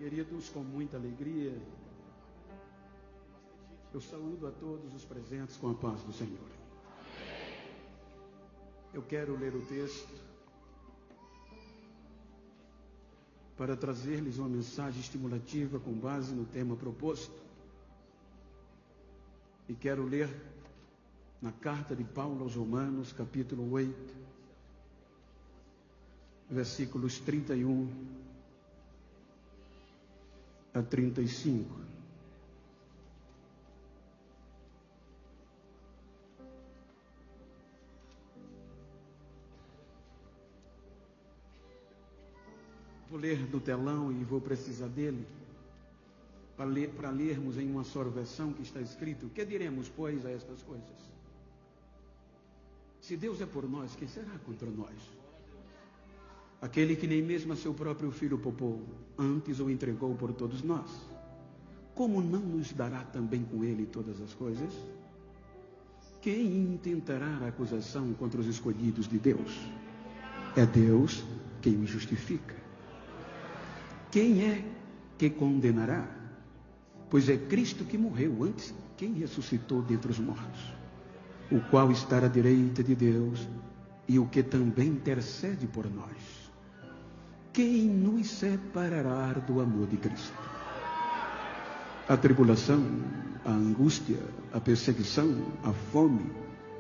Queridos, com muita alegria, eu saúdo a todos os presentes com a paz do Senhor. Eu quero ler o texto para trazer-lhes uma mensagem estimulativa com base no tema proposto. E quero ler na carta de Paulo aos Romanos, capítulo 8, versículos 31 a 35. Vou ler do telão e vou precisar dele para lermos em uma só versão que está escrito: que diremos, pois, a estas coisas? Se Deus é por nós, quem será contra nós? Aquele que nem mesmo a seu próprio filho poupou, antes o entregou por todos nós, como não nos dará também com ele todas as coisas? Quem intentará a acusação contra os escolhidos de Deus? É Deus quem os justifica. Quem é que condenará? Pois é Cristo que morreu, antes quem ressuscitou dentre os mortos, o qual está à direita de Deus e o que também intercede por nós. Quem nos separará do amor de Cristo? A tribulação, a angústia, a perseguição, a fome,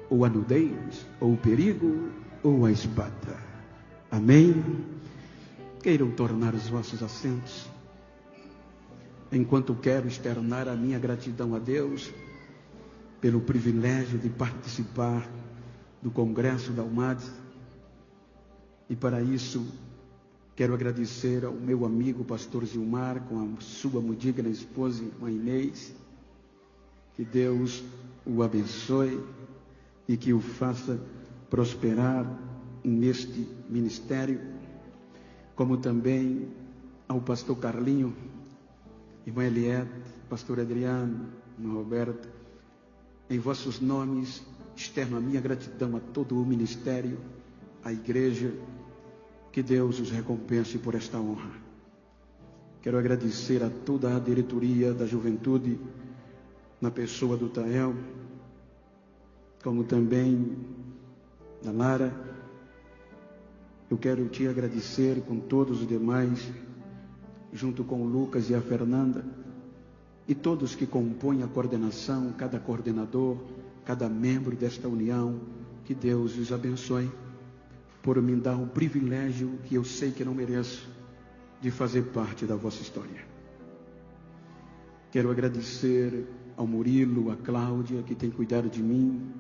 ou a nudez, ou o perigo, ou a espada. Amém? Queiram tornar os vossos assentos, enquanto quero externar a minha gratidão a Deus pelo privilégio de participar do Congresso da UMAD. E para isso quero agradecer ao meu amigo pastor Gilmar, com a sua muito digna esposa, irmã Inês. Que Deus o abençoe e que o faça prosperar neste ministério, como também ao pastor Carlinho, irmã Eliette, pastor Adriano, irmã Roberta. Em vossos nomes externo a minha gratidão a todo o ministério, à igreja. Que Deus os recompense por esta honra. Quero agradecer a toda a diretoria da juventude, na pessoa do Tael, como também da Lara. Eu quero te agradecer com todos os demais, junto com o Lucas e a Fernanda, e todos que compõem a coordenação, cada coordenador, cada membro desta união. Que Deus os abençoe por me dar o privilégio, que eu sei que não mereço, de fazer parte da vossa história. Quero agradecer ao Murilo, a Cláudia, que tem cuidado de mim,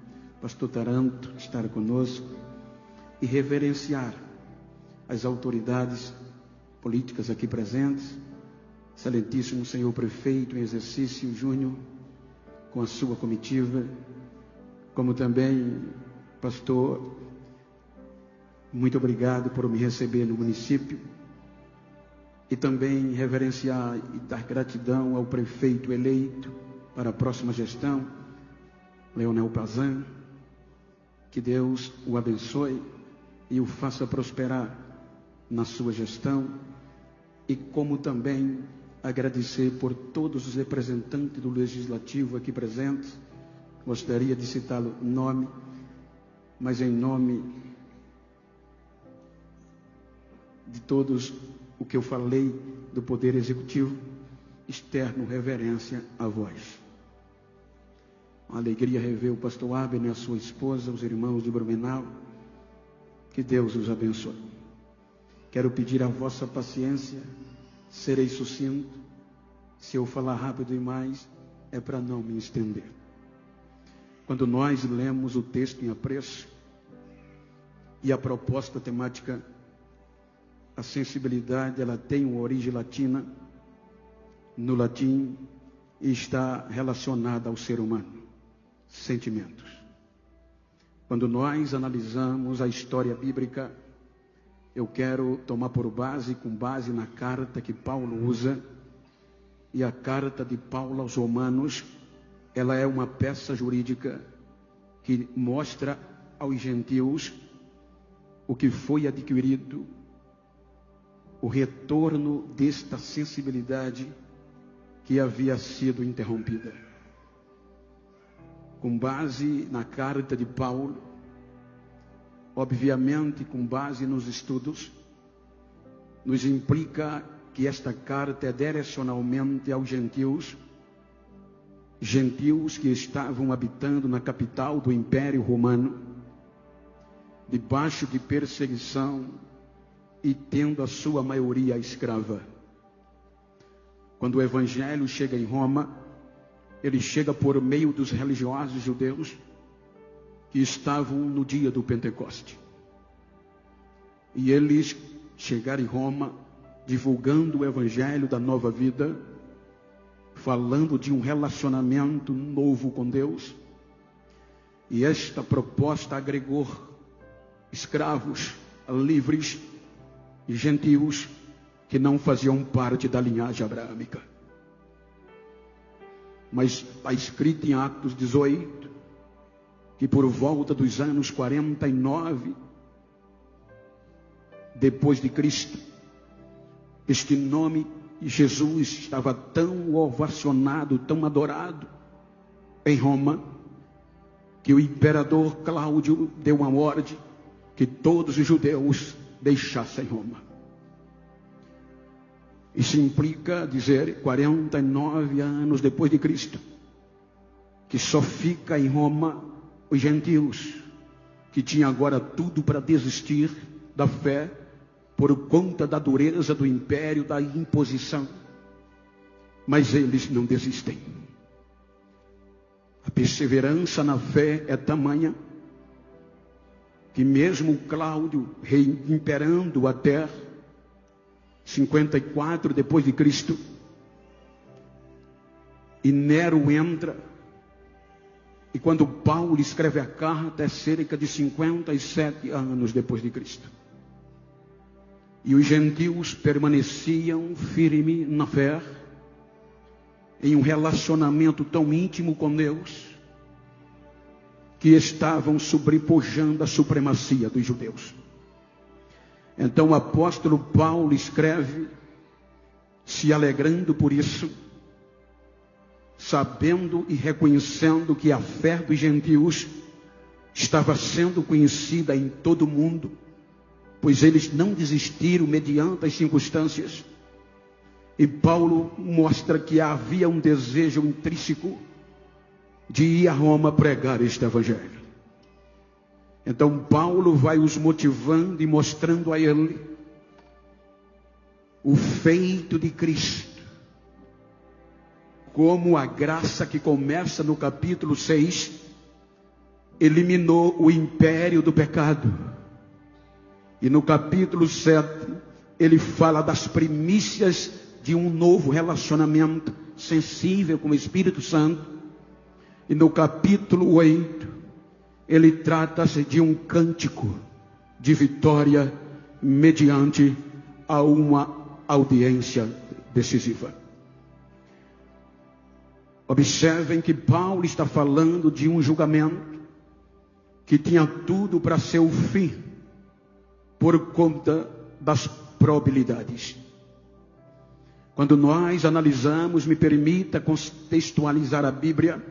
pastor Taranto, que está conosco, e reverenciar as autoridades políticas aqui presentes, excelentíssimo senhor prefeito em exercício, Júnior, com a sua comitiva, como também pastor, muito obrigado por me receber no município. E também reverenciar e dar gratidão ao prefeito eleito para a próxima gestão, Leonel Pazan. Que Deus o abençoe e o faça prosperar na sua gestão. E como também agradecer por todos os representantes do Legislativo aqui presentes. Gostaria de citá-lo nome, mas em nome de todos o que eu falei do Poder Executivo, externo reverência a vós. Uma alegria rever o pastor Abner, a sua esposa, os irmãos de Blumenau. Que Deus os abençoe. Quero pedir a vossa paciência, serei sucinto. Se eu falar rápido demais, é para não me estender. Quando nós lemos o texto em apreço e a proposta temática, a sensibilidade, ela tem uma origem latina, no latim, e está relacionada ao ser humano, sentimentos. Quando nós analisamos a história bíblica, eu quero tomar por base, com base na carta que Paulo usa, e a carta de Paulo aos Romanos, ela é uma peça jurídica que mostra aos gentios o que foi adquirido o retorno desta sensibilidade que havia sido interrompida. Com base na carta de Paulo, obviamente com base nos estudos, nos implica que esta carta é direcionalmente aos gentios que estavam habitando na capital do Império Romano, debaixo de perseguição e tendo a sua maioria escrava. Quando o Evangelho chega em Roma, ele chega por meio dos religiosos judeus que estavam no dia do Pentecoste. E eles chegaram em Roma divulgando o Evangelho da nova vida, falando de um relacionamento novo com Deus. E esta proposta agregou escravos, livres e gentios que não faziam parte da linhagem abraâmica. Mas está escrito em Atos 18 que por volta dos anos 49 depois de Cristo, este nome Jesus estava tão ovacionado, tão adorado em Roma, que o imperador Cláudio deu uma ordem que todos os judeus deixassem Roma. Isso implica dizer 49 anos depois de Cristo, que só fica em Roma os gentios, que tinham agora tudo para desistir da fé, por conta da dureza do império, da imposição. Mas eles não desistem. A perseverança na fé é tamanha que mesmo Cláudio reimperando a terra, 54 depois de Cristo, e Nero entra, e quando Paulo escreve a carta é cerca de 57 anos depois de Cristo. E os gentios permaneciam firmes na fé, em um relacionamento tão íntimo com Deus, que estavam sobrepujando a supremacia dos judeus. Então o apóstolo Paulo escreve, se alegrando por isso, sabendo e reconhecendo que a fé dos gentios estava sendo conhecida em todo o mundo, pois eles não desistiram mediante as circunstâncias. E Paulo mostra que havia um desejo intrínseco de ir a Roma pregar este evangelho. Então Paulo vai os motivando e mostrando a ele o feito de Cristo, como a graça que começa no capítulo 6 eliminou o império do pecado. E no capítulo 7, ele fala das primícias de um novo relacionamento sensível com o Espírito Santo. E no capítulo 8, ele trata-se de um cântico de vitória mediante a uma audiência decisiva. Observem que Paulo está falando de um julgamento que tinha tudo para ser o fim, por conta das probabilidades. Quando nós analisamos, me permita contextualizar a Bíblia,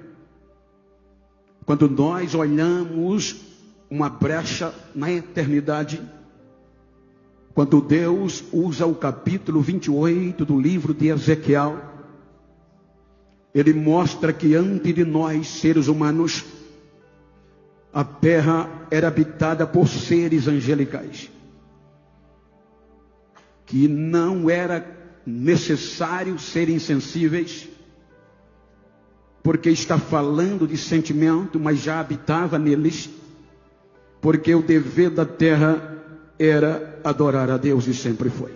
quando nós olhamos uma brecha na eternidade, quando Deus usa o capítulo 28 do livro de Ezequiel, ele mostra que antes de nós, seres humanos, a terra era habitada por seres angelicais, que não era necessário serem sensíveis, porque está falando de sentimento, mas já habitava neles, porque o dever da terra era adorar a Deus e sempre foi.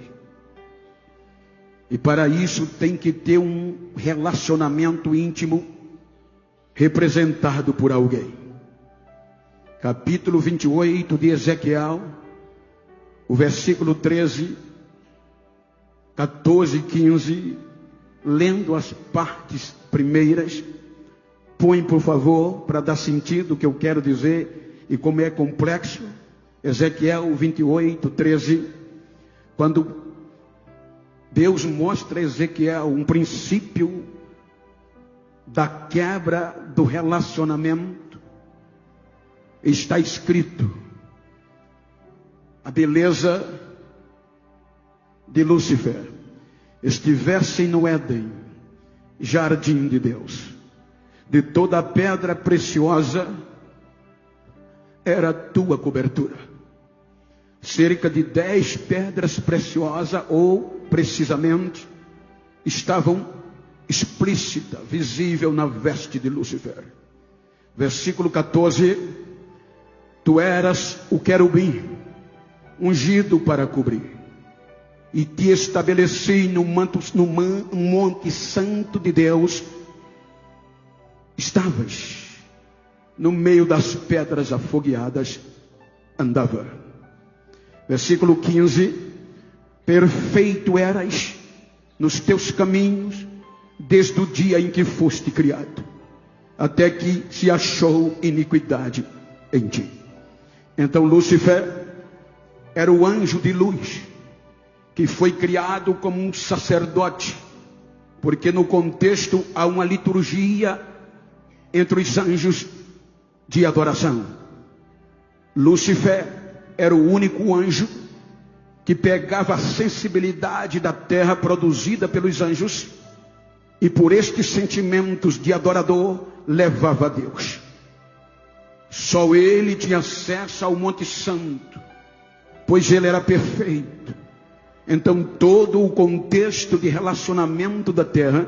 E para isso tem que ter um relacionamento íntimo representado por alguém. Capítulo 28 de Ezequiel, o versículo 13, 14 e 15, lendo as partes primeiras, põe por favor, para dar sentido o que eu quero dizer, e como é complexo. Ezequiel 28, 13, quando Deus mostra a Ezequiel um princípio da quebra do relacionamento. Está escrito: a beleza de Lúcifer estivesse no Éden, jardim de Deus. De toda a pedra preciosa era a tua cobertura. Cerca de 10 pedras preciosas, ou precisamente, estavam explícita, visível na veste de Lúcifer. Versículo 14: tu eras o querubim ungido para cobrir, e te estabeleci no monte santo de Deus. Estavas no meio das pedras afogueadas, andava. Versículo 15: perfeito eras nos teus caminhos, desde o dia em que foste criado, até que se achou iniquidade em ti. Então Lúcifer era o anjo de luz, que foi criado como um sacerdote, porque no contexto há uma liturgia entre os anjos de adoração. Lúcifer era o único anjo que pegava a sensibilidade da terra produzida pelos anjos, e por estes sentimentos de adorador levava a Deus. Só ele tinha acesso ao Monte Santo, pois ele era perfeito. Então todo o contexto de relacionamento da terra,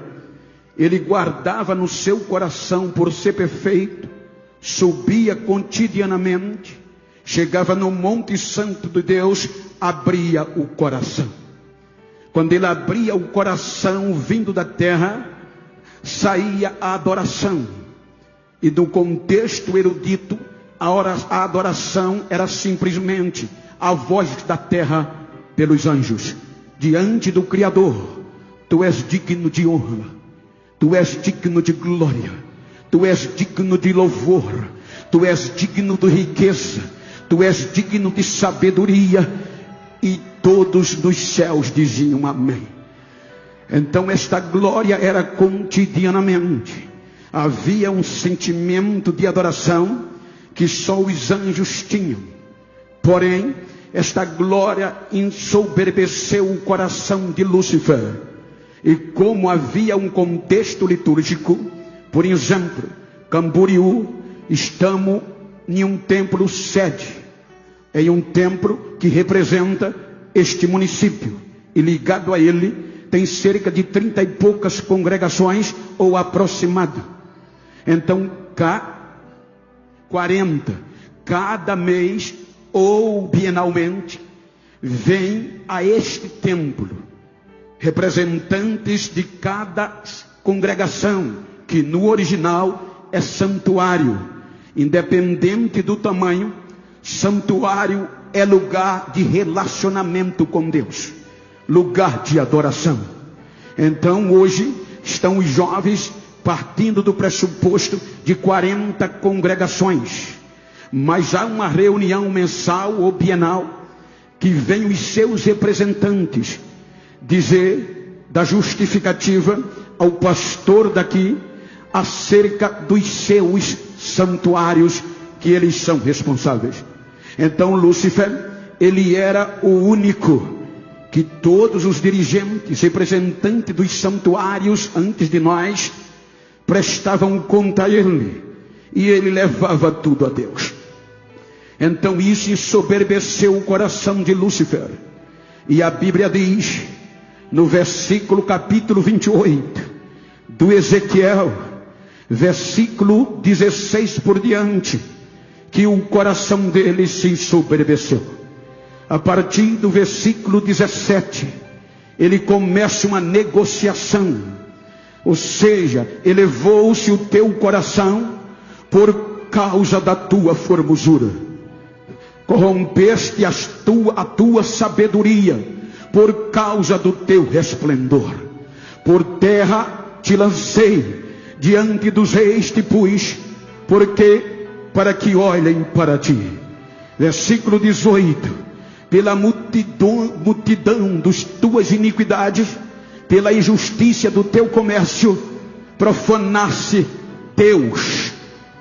ele guardava no seu coração por ser perfeito, subia cotidianamente, chegava no Monte Santo de Deus, abria o coração. Quando ele abria o coração vindo da terra, saía a adoração. E no contexto erudito, a adoração era simplesmente a voz da terra pelos anjos, diante do Criador. Tu és digno de honra, tu és digno de glória, tu és digno de louvor, tu és digno de riqueza, tu és digno de sabedoria. E todos dos céus diziam amém. Então esta glória era cotidianamente. Havia um sentimento de adoração que só os anjos tinham. Porém, esta glória ensoberbeceu o coração de Lúcifer. E como havia um contexto litúrgico, por exemplo, Camboriú, estamos em um templo sede, em um templo que representa este município, e ligado a ele tem cerca de 30 e poucas congregações, ou aproximado. Então, 40, cada mês ou bienalmente, vem a este templo representantes de cada congregação, que no original é santuário. Independente do tamanho, santuário é lugar de relacionamento com Deus, lugar de adoração. Então hoje estão os jovens partindo do pressuposto de 40 congregações, mas há uma reunião mensal ou bienal que vem os seus representantes dizer da justificativa ao pastor daqui acerca dos seus santuários que eles são responsáveis. Então Lúcifer, ele era o único que todos os dirigentes, representantes dos santuários antes de nós, prestavam conta a ele, e ele levava tudo a Deus. Então isso ensoberbeceu o coração de Lúcifer, e a Bíblia diz, no versículo capítulo 28 do Ezequiel, versículo 16 por diante, que o coração dele se ensoberbeceu. A partir do versículo 17, ele começa uma negociação, ou seja, elevou-se o teu coração por causa da tua formosura, corrompeste a tua sabedoria por causa do teu resplendor. Por terra te lancei, diante dos reis te pus, porque para que olhem para ti. Versículo 18: pela multidão das tuas iniquidades, pela injustiça do teu comércio, profanasse teus,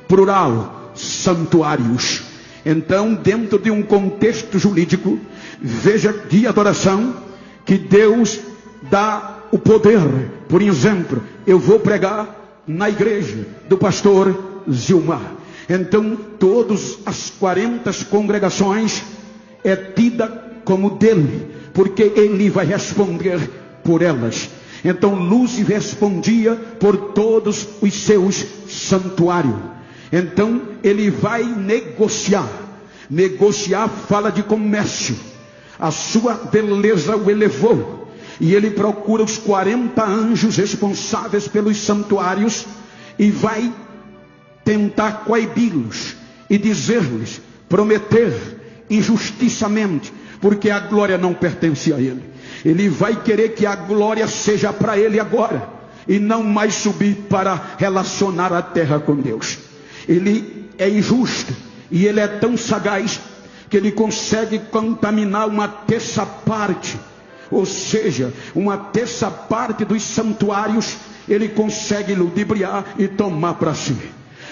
plural, santuários. Então, dentro de um contexto jurídico, veja de adoração, que Deus dá o poder. Por exemplo, eu vou pregar na igreja do pastor Zilmar. Então, todas as 40 congregações é tida como dele, porque ele vai responder por elas. Então Lúcifer respondia por todos os seus santuários. Então ele vai negociar. Negociar fala de comércio. A sua beleza o elevou, e ele procura os 40 anjos responsáveis pelos santuários e vai tentar coibi-los e dizer-lhes, prometer injustiçamente, porque a glória não pertence a ele. Ele vai querer que a glória seja para ele agora, e não mais subir para relacionar a terra com Deus. Ele é injusto, e ele é tão sagaz, que ele consegue contaminar uma terça parte, ou seja, uma terça parte dos santuários, ele consegue ludibriar e tomar para si.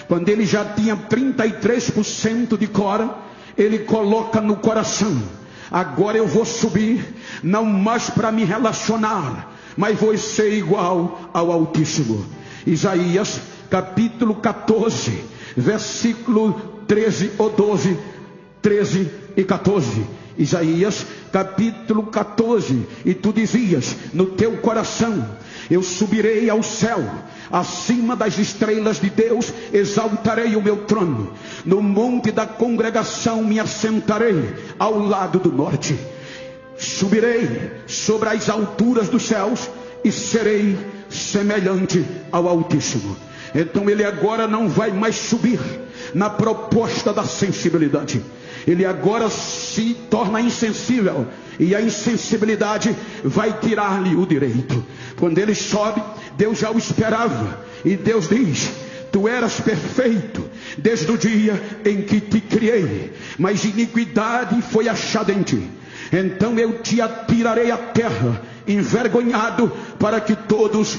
Quando ele já tinha 33% de Cora, ele coloca no coração, agora eu vou subir, não mais para me relacionar, mas vou ser igual ao Altíssimo. Isaías capítulo 14, versículo 13 ou 12, 13 e 14. Isaías capítulo 14. E tu dizias no teu coração, eu subirei ao céu, acima das estrelas de Deus exaltarei o meu trono, no monte da congregação me assentarei ao lado do norte, subirei sobre as alturas dos céus e serei semelhante ao Altíssimo. Então ele agora não vai mais subir na proposta da sensibilidade, ele agora se torna insensível, e a insensibilidade vai tirar-lhe o direito. Quando ele sobe, Deus já o esperava, e Deus diz, tu eras perfeito desde o dia em que te criei, mas iniquidade foi achada em ti, então eu te atirarei à terra, envergonhado, para que todos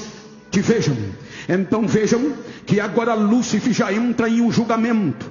te vejam. Então vejam que agora Lúcifer já entra em um julgamento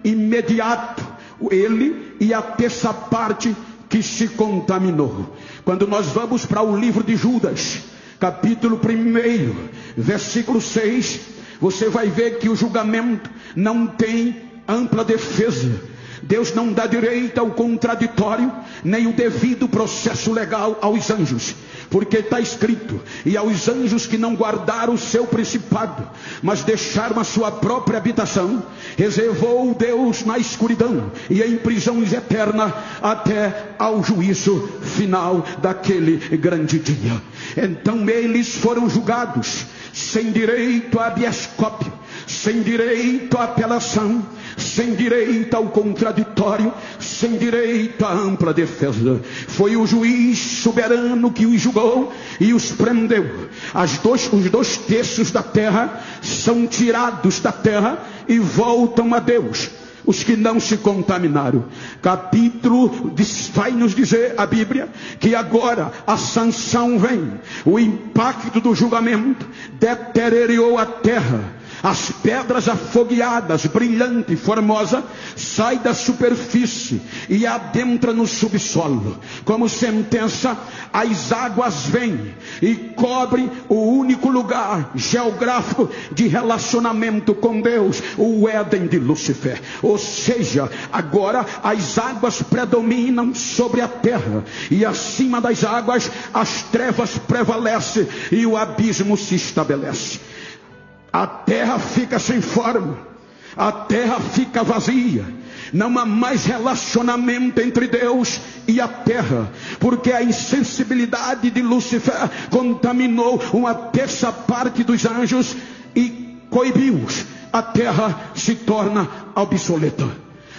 imediato, ele e a terça parte que se contaminou. Quando nós vamos para o livro de Judas, capítulo 1, versículo 6, você vai ver que o julgamento não tem ampla defesa. Deus não dá direito ao contraditório, nem o devido processo legal aos anjos, porque está escrito, e aos anjos que não guardaram o seu principado, mas deixaram a sua própria habitação, reservou Deus na escuridão e em prisões eternas, até ao juízo final daquele grande dia. Então eles foram julgados, sem direito a habeas corpus, sem direito à apelação, sem direito ao contraditório, sem direito à ampla defesa. Foi o juiz soberano que os julgou e os prendeu. Os 2 terços da terra são tirados da terra e voltam a Deus, os que não se contaminaram. Capítulo vai nos dizer a Bíblia que agora a sanção vem. O impacto do julgamento deteriorou a terra. As pedras afogueadas, brilhante e formosa, sai da superfície e adentra no subsolo. Como sentença, as águas vêm e cobrem o único lugar geográfico de relacionamento com Deus, o Éden de Lúcifer. Ou seja, agora as águas predominam sobre a terra, e acima das águas as trevas prevalecem e o abismo se estabelece. A terra fica sem forma, a terra fica vazia, não há mais relacionamento entre Deus e a terra, porque a insensibilidade de Lúcifer contaminou uma terça parte dos anjos e coibiu-os. A terra se torna obsoleta.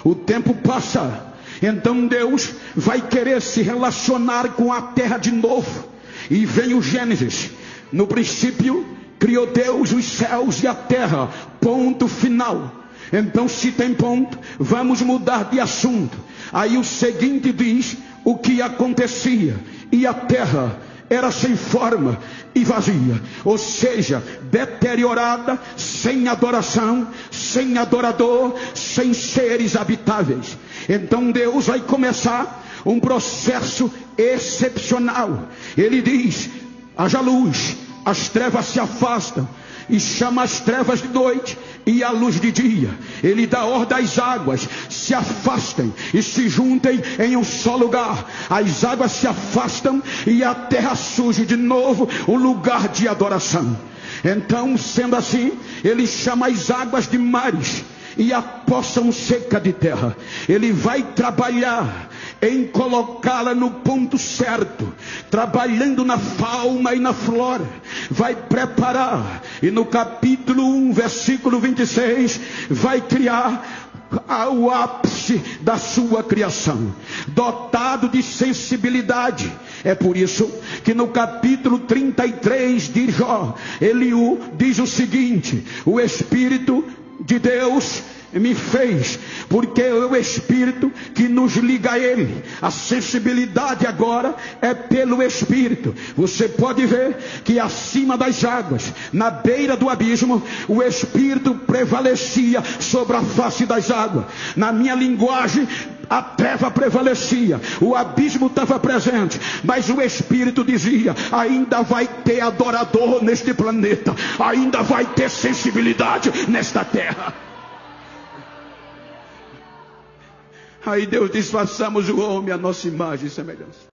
O tempo passa, então Deus vai querer se relacionar com a terra de novo, e vem o Gênesis. No princípio criou Deus os céus e a terra, ponto final. Então, se tem ponto, vamos mudar de assunto. Aí o seguinte diz o que acontecia: e a terra era sem forma e vazia, ou seja, deteriorada, sem adoração, sem adorador, sem seres habitáveis. Então Deus vai começar um processo excepcional. Ele diz: haja luz, as trevas se afastam, e chama as trevas de noite e a luz de dia. Ele dá ordem às águas, se afastem e se juntem em um só lugar. As águas se afastam e a terra surge de novo, um lugar de adoração. Então, sendo assim, ele chama as águas de mares e a poção seca de terra. Ele vai trabalhar em colocá-la no ponto certo, trabalhando na fauna e na flora. Vai preparar, e no capítulo 1, versículo 26, vai criar o ápice da sua criação, dotado de sensibilidade. É por isso que no capítulo 33 de Jó, Eliú diz o seguinte: o Espírito de Deus me fez, porque é o Espírito que nos liga a Ele. A sensibilidade agora é pelo Espírito. Você pode ver que acima das águas, na beira do abismo, o Espírito prevalecia sobre a face das águas. Na minha linguagem, a treva prevalecia, o abismo estava presente, mas o Espírito dizia: ainda vai ter adorador neste planeta, ainda vai ter sensibilidade nesta terra. Aí Deus diz: façamos o homem à nossa imagem e semelhança.